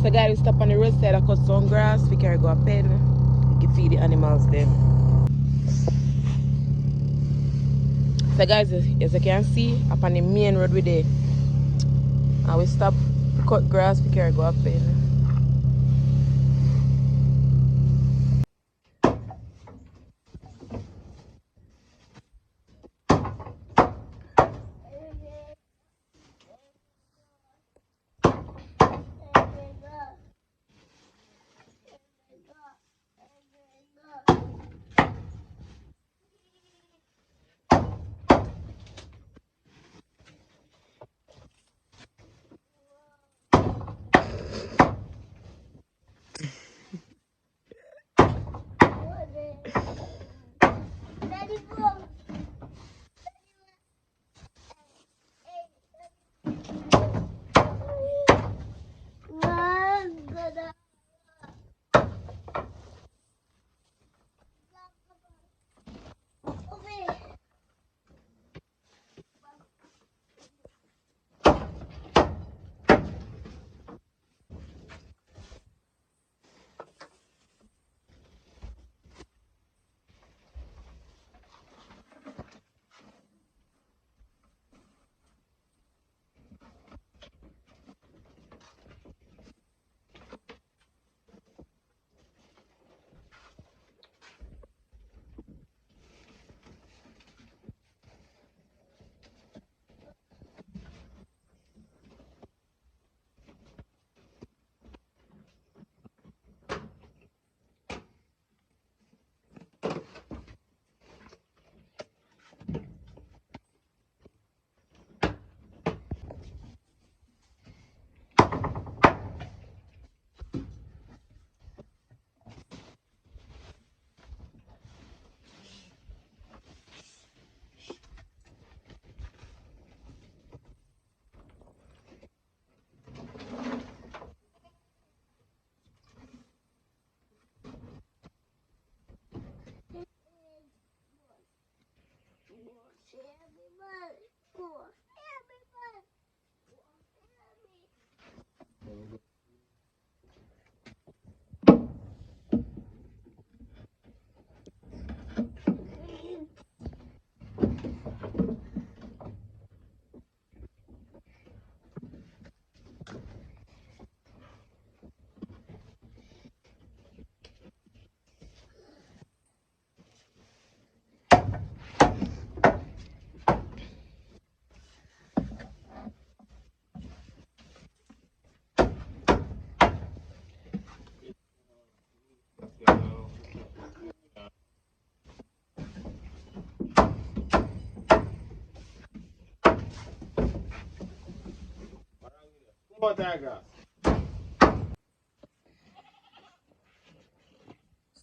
So guys, we stop on the roadside and cut some grass. We can go a pen. We can feed the animals then. So guys, as you can see, up on the main road we there. And we stop, cut grass, we can go a pen.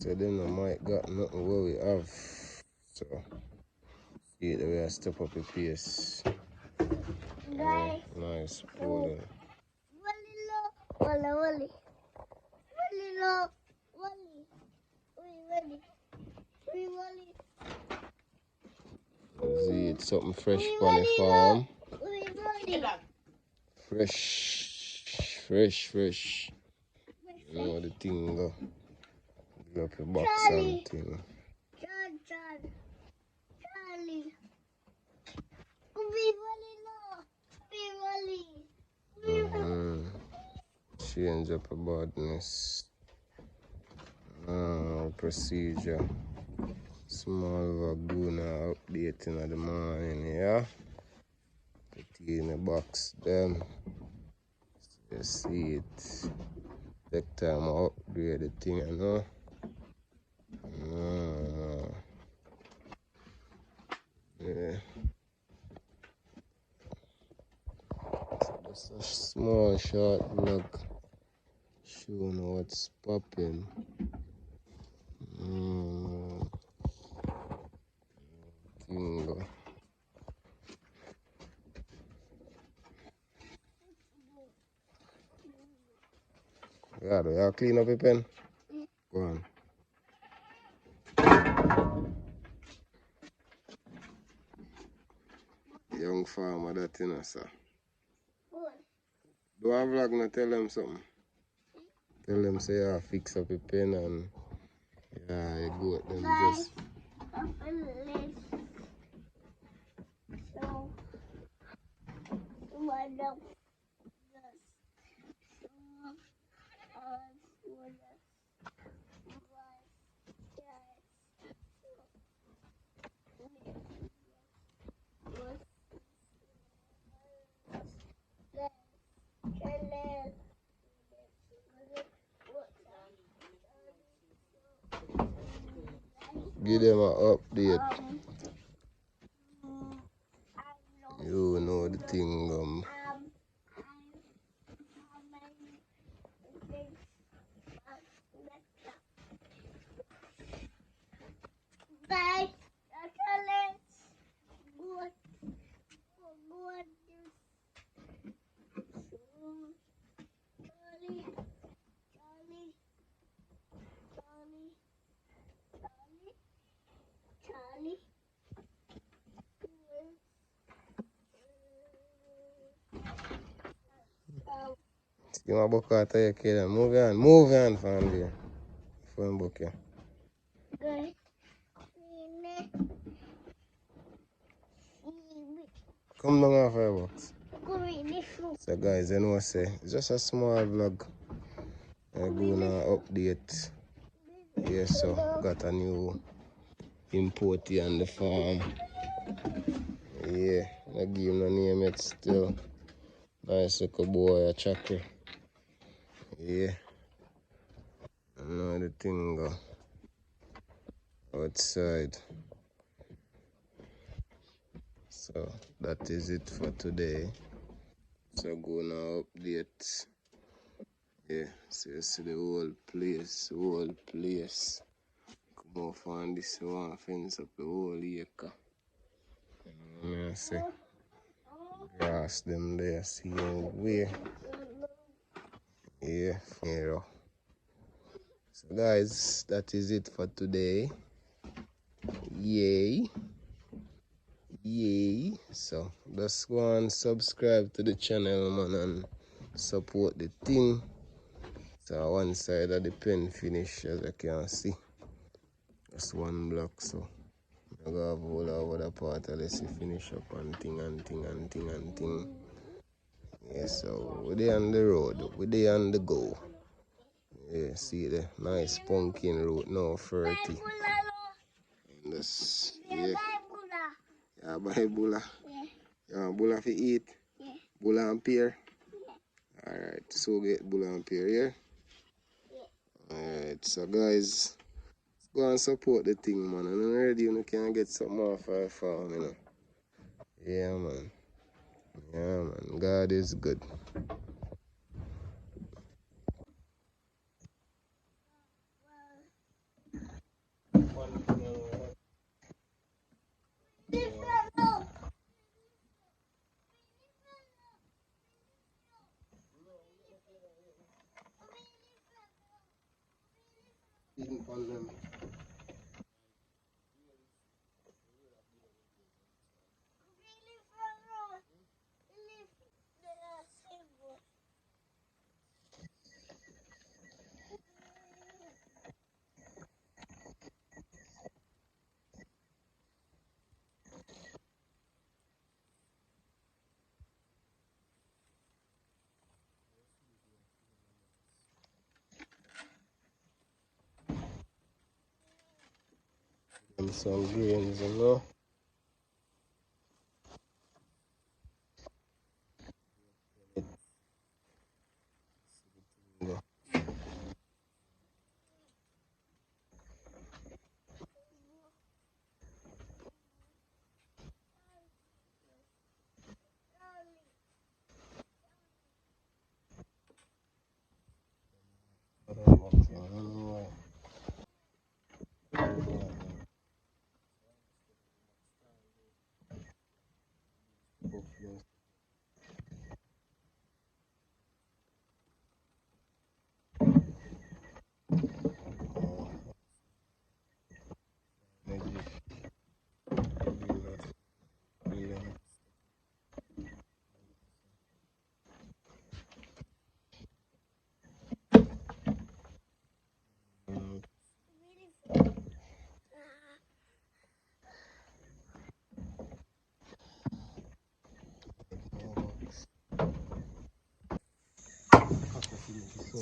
So them no might got nothing where we have. So see the way I step up the pace. Yeah, nice pulling. See it's something fresh on the farm. Fresh. You know the thing go. Give up your box and thing. Change up a badness. Procedure. Small Laguna updating in the morning, yeah. Put it in the box then. You see it. Take time to upgrade the thing, you know. Yeah. So just a small short vlog showing what's popping. Tingo. Yeah, do you clean up your pen? Go on. Young farmer that, you know, sir. Do a vlog and tell them something? Tell them say yeah, fix up a pen and yeah, you go at them just. Give them an update. You know the thing. Give my book out of your kid. Move on from there. Phone book here. Come down off your box. So guys, you know say it's just a small vlog. I'm gonna update. Yeah, so got a new import here on the farm. Yeah, I give him the name it still. Nice little boy, a chakra. Yeah, I know the thing go outside. So that is it for today. So gonna update. Yeah, so you see the whole place. Come off on this one, fence up the whole acre. You know what I say? Grass them there, see where. Yeah, yeah. So guys, that is it for today. Yay. So just go and subscribe to the channel, man, and support the thing. So one side of the pen finish, as you can see. Just one block, so I go have all over the part unless you finish up and thing. Yeah, so we're there on the road, we're there on the go. Yeah, see the nice pumpkin road now, 30. And this, yeah. Yeah, buy bula. Yeah, bula for eat. Yeah. Bula and pear. Alright, so get bula and pear, yeah? Alright, so guys, go and support the thing, man. And already you can get something off our farm, you know. Yeah, man. Yeah, man. God is good. And some greens, you know.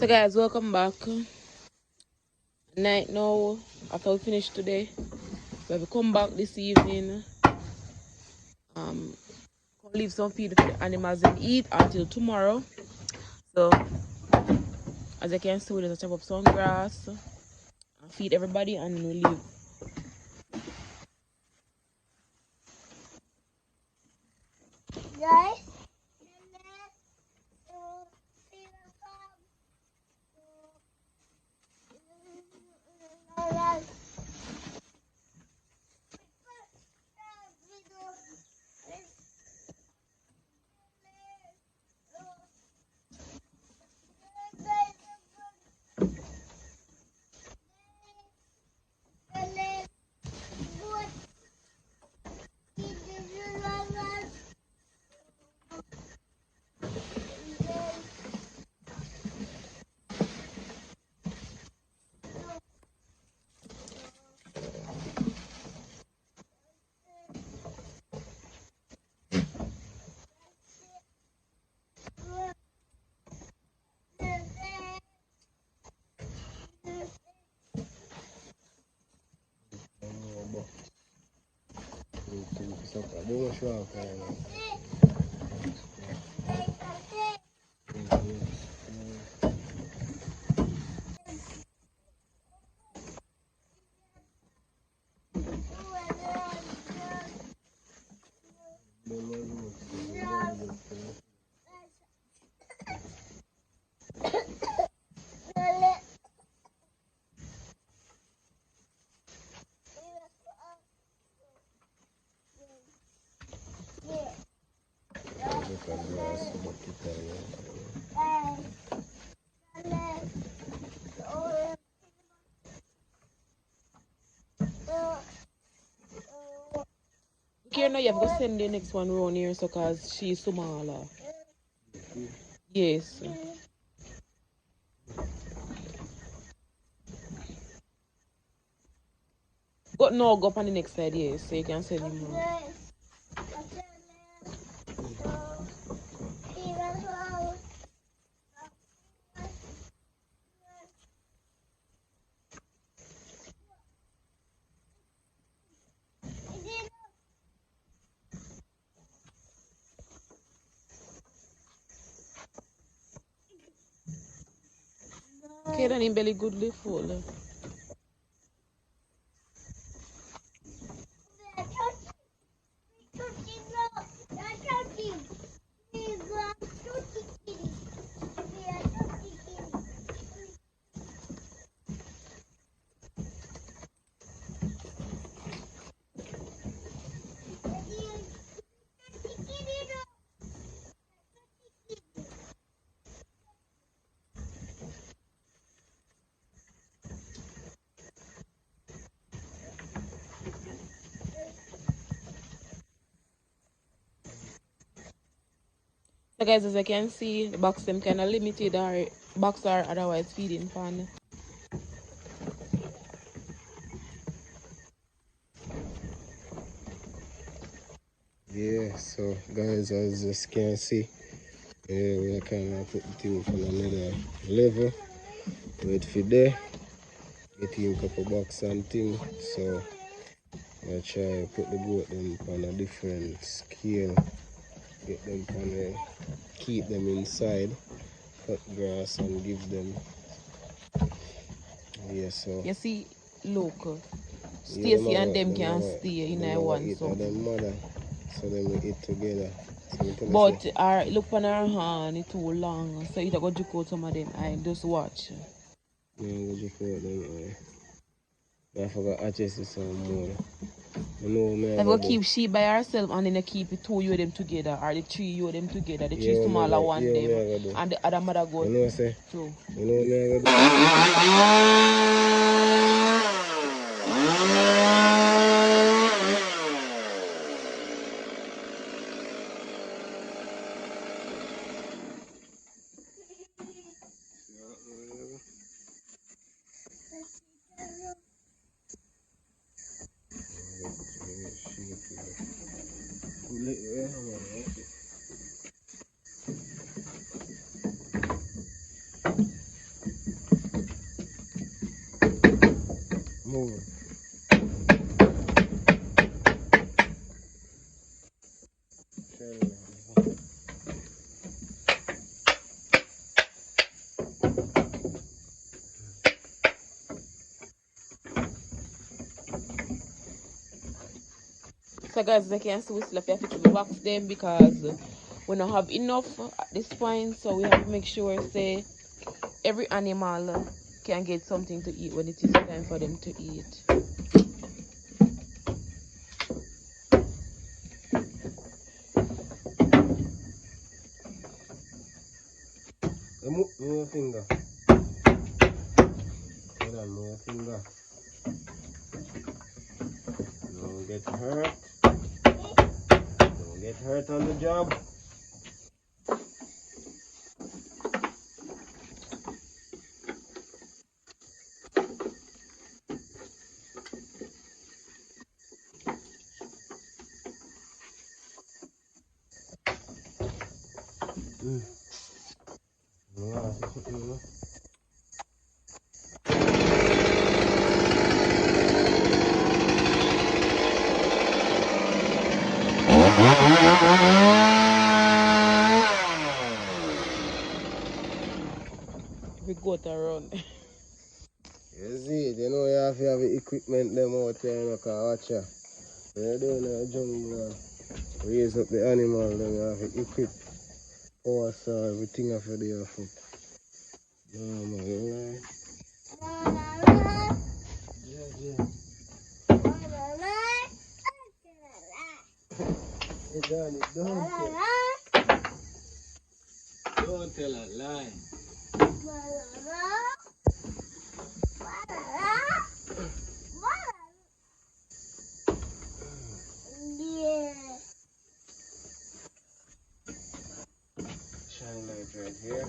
So guys, welcome back. Night now, after we finish today. So we come back this evening. Come leave some feed for the animals and eat until tomorrow. So as you can see, we're gonna chop up some grass and feed everybody and we leave. Guys, Okay, now you have to send the next one around here so cause she's smaller. Yes. Go no, go up on the next side, yes, so you can send him more. Okay, then him belly goodly full. So guys, as you can see, the box them kind of limited or box are otherwise feeding pan. Yeah, so guys, as you can see, we are kind of put the thing on another level. Wait for there, getting a couple box and thing. So I try put the goat them on a different scale, get them on keep them inside, cut grass and give them. Yeah, so You see, look, yeah, Stacy and them can stay in a one eat so. them mother, so them we eat together. So we tell us, But look on her hand, it's too long, so you go juke out some of them. I just watch. yeah, go check out them. I forgot I just some more. I know me If I you do. keep she by herself and then you keep the two you them together or the three you them together, the three Yeah, smaller one me them I do. and the other mother go You know what I say? too. You know me I do. Move. So guys, as I can see, we still have to fix the box them because we don't have enough at this point, so we have to make sure say every animal can get something to eat when it is time for them to eat. Move your finger. Hold on, move your finger. Don't get hurt. Don't get hurt on the job. Yeah, We go to run. you see, you know you have to have the equipment them out there, you know, cause watch ya. When you're doing a jungle, raise up the animal, then you have to equip power saw, everything of the foot. No, man, you right? Yeah. Hey, Johnny, don't tell a lie. Shine light right here.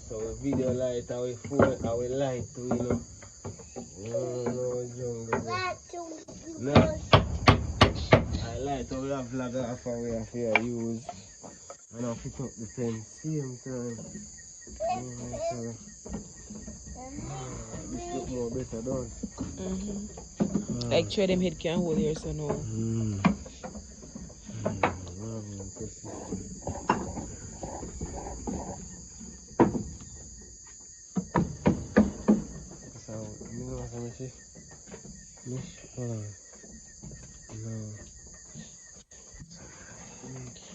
So we video light, our phone, our light too, you know. No jungle. No. I light, so we have vlog off and we have to use. And I'll pick up the pen same time. So, this look more better, don't it? Like try them head can hold here, so no.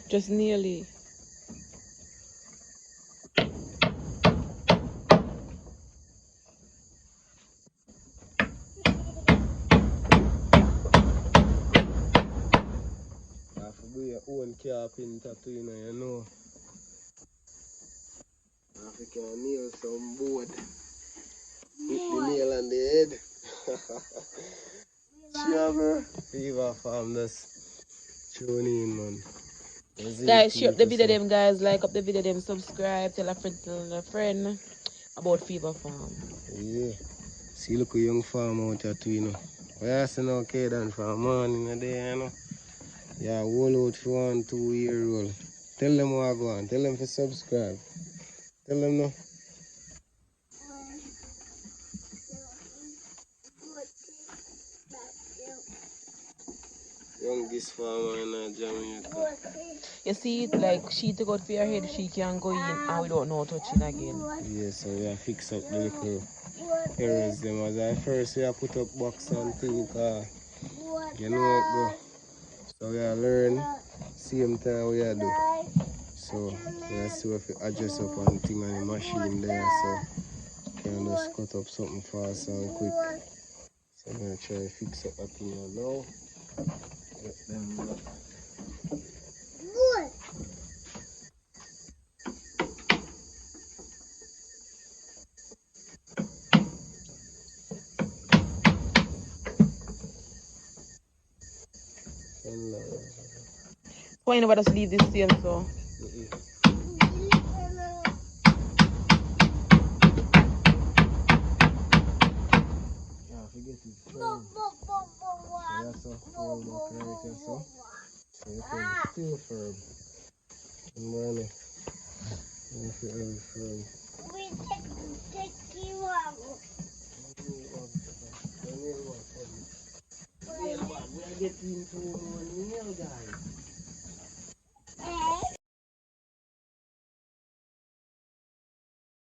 Just nearly. You have to do your own carpenter too, you know. You have to nail some board. Hit the nail on the head. Sure, Fever Farm, that's tune in, man. Guys, share up the video them, guys. Like up the video them, subscribe, tell a friend about Fever Farm. Yeah. See, look a young farm out here too, you know. We are seeing okay then for a morning a day, you know. Yeah, whole out for 1, 2 year old. Tell them what I go on. Tell them to subscribe. Tell them no. Youngest farmer in Jamaica. You see it like she took out for her head, she can go in and we don't know touching again. Yeah, so we have fix up the little errors them. As I first we have put up box and thing, you know it go. So we have learn same time we have do. So we have see if we adjust up on thing on the machine there, so can just cut up something fast and quick. So I'm gonna try to fix up that thing now. Get them up. Why you never just leave this same so? Forget it firm. So that's a fold up right here, so you can still firm. Money. If you have friend. We take you out. We are getting to money, guys.